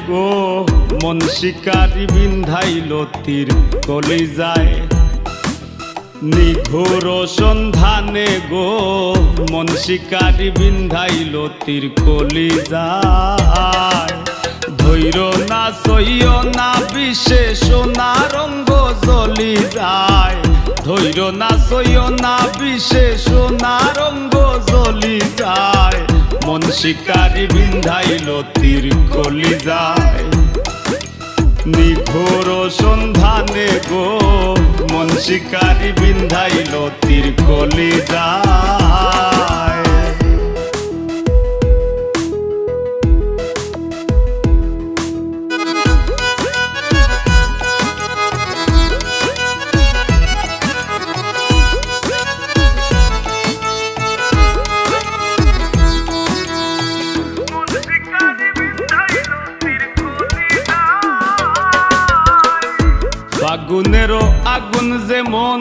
গো মন শিকারি বিন্ধাইল তীর কলিজায়। নিঘোর সন্ধানে গো মন শিকারি বিন্ধাইল তীর কলিজায়। ধৈর্য না সইয় না বিষে সোনা রঙ্গ জ্বলি যায়। ধৈর্য না সইয় না বিষে সোনা রঙ্গ জ্বলি যায়। মন শিকারি বিন্ধাইল তীর কলিজায়। নিঘোর সন্ধানে গো মন শিকারি বিন্ধাইল তীর কলিজায়। ফাগুনেরও আগুন যেমন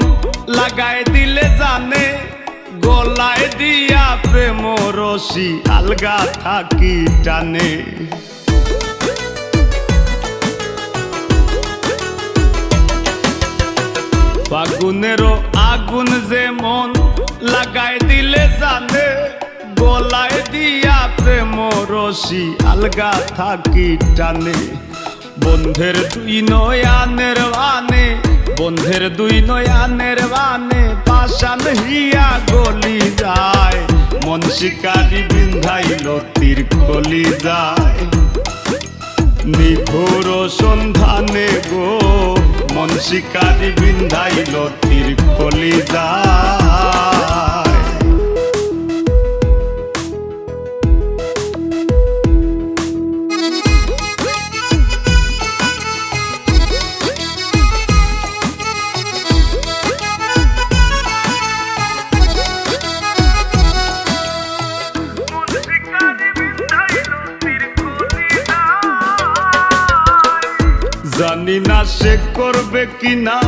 লাগাই দিলে জানে, গলায় দিয়া প্রেম রশি আলগা থাকি টানে। ফাগুনেরও আগুন যেমন লাগাই দিলে জানে, গলায় দিয়া প্রেম রশি আলগা থাকি টানে। বন্ধের দুই নয়ানের বানে, বন্ধের দুই নয়ানের বানে পাশান হিয়া গলি যায়। মন শিকারি বিন্ধাইল তীর কলিজায়। নিঘোর সন্ধানে গো মন শিকারি বিন্ধাইল তীর কলিজায়। জানি না সে করবে কিনা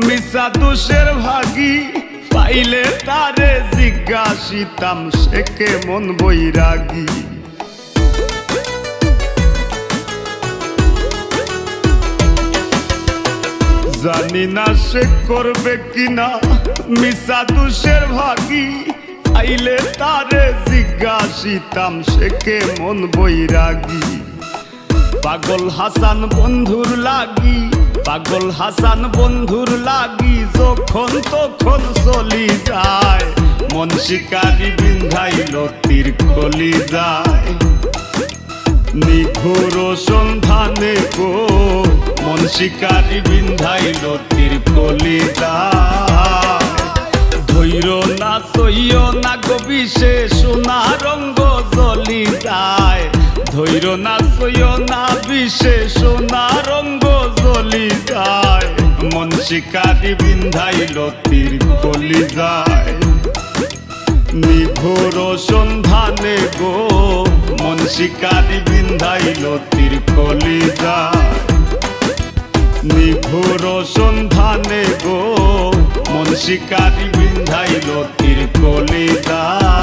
মিশা দোষের ভাগী, পাইলে তারে জিজ্ঞাসিতাম সে কেমন বৈরাগী। জানি না সে করবে কিনা মিশা দোষের ভাগী, পাইলে তারে জিজ্ঞাসিতাম সে কেমন বৈরাগী। পাগল হাসান বন্ধুর লাগি, পাগল হাসান বন্ধুর লাগি যখন তখন চলি যায়। মন শিকারি বিন্ধাইল তীর কলিজায়। নিঘোর সন্ধানে গো মন শিকারি বিন্ধাইল তীর কলিজায়। ধৈর্য না সইয় না গো বিষে সোনা রঙ্গ জ্বলি যায়। ধৈর্য না সইয় না বিষে সোনা রঙ্গ জ্বলি যায়। মন শিকারি বিন্ধাইল তীর কলিজায়। নিঘোর সন্ধানে গো মন শিকারি বিন্ধাইল তীর কলিজায়। নিঘোর সন্ধানে গো মন শিকারি বিন্ধাইল তীর কলিজায়।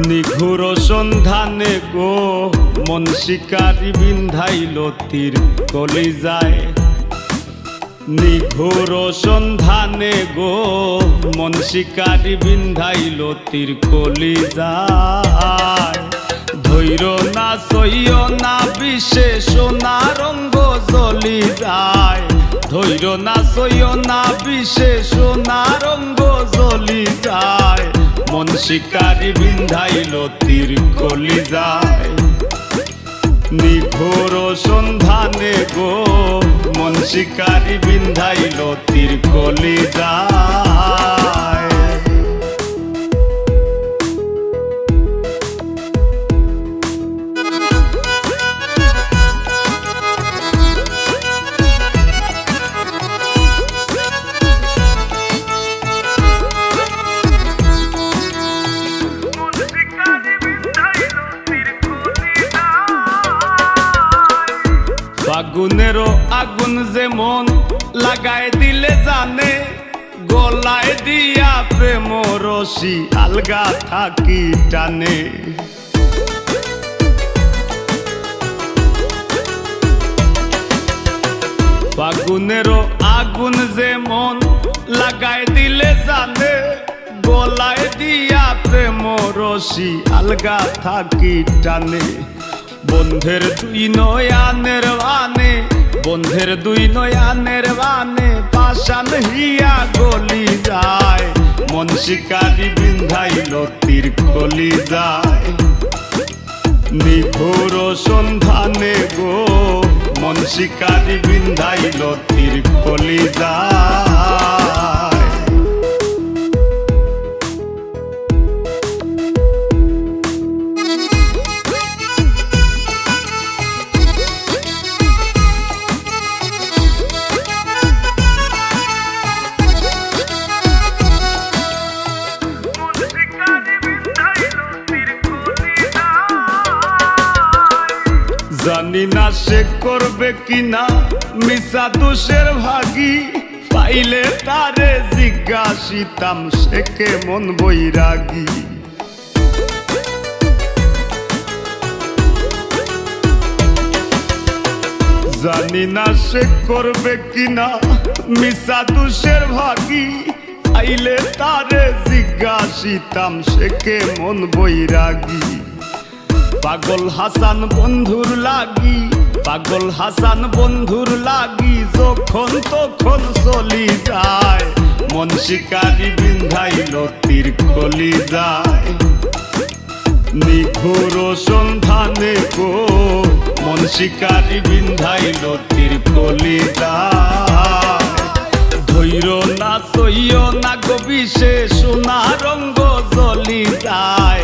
নিঘোর সন্ধানে গো মন শিকারি বিন্ধাইল তীর কলিজায়। নিঘোর সন্ধানে গো মন শিকারি বিন্ধাইল তীর কলিজায়। ধৈর্য না সইয় না বিষে সোনা রঙ্গ জ্বলি যায়। ধৈর্য না সইয় না বিষে সোনা রঙ্গ জ্বলি যায়। মন শিকারি বিন্ধাইল তীর কলিজায়। নিঘোর সন্ধানে গো মন শিকারি বিন্ধাইল তীর কলিজায়। ফাগুনেরও আগুন যেমন লাগাই দিলে জানে গলায় দিয়া প্রেম রশি আলগা থাকি টানে। ফাগুনেরও আগুন যেমন লাগাই দিলে জানে গলায় দিয়া প্রেম রশি আলগা থাকি টানে। বন্ধের দুই নয়ানের বানে, বন্ধের দুই নয়ানের বানে পাশান হিয়া গলি যায়, মন শিকারি বিন্ধাইল তীর কলি যায়। নিঘোর সন্ধানে গো মন শিকারি বিন্ধাইল তীর কলি যায়। জানি না সে করবে কিনা মিশা দোষের ভাগী, পাইলে তারে জিজ্ঞাসিতাম সে কেমন বৈরাগী। জানি না সে করবে কিনা মিশা দোষের ভাগী, পাইলে তারে জিজ্ঞাসিতাম সে কেমন বৈরাগী। পাগল হাসান বন্ধুর লাগি, পাগল হাসান বন্ধুর লাগি যখন তখন চলি যায়, মন শিকারি বিন্ধাইল তীর কলি যায়। নিঘোর সন্ধানে গো মন শিকারি বিন্ধাইল তীর কলি যায়। ধৈর্য না সইও না গো বিষে সোনা রঙ্গ জ্বলি যায়,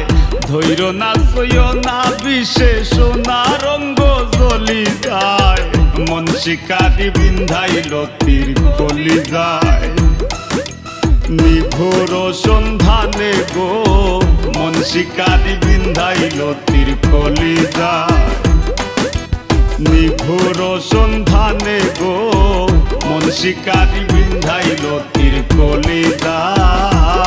ধৈর্য না সইও না বিষে সোনা রঙ্গ জ্বলি যায়, মন শিকারি বিন্ধাইল তীর কলি যায়। নিঘোর সন্ধানে গো মন শিকারি বিন্ধাইল তীর কলি যায়। নিঘোর সন্ধানে গো মন শিকারি বিন্ধাইল তীর কলি যায়।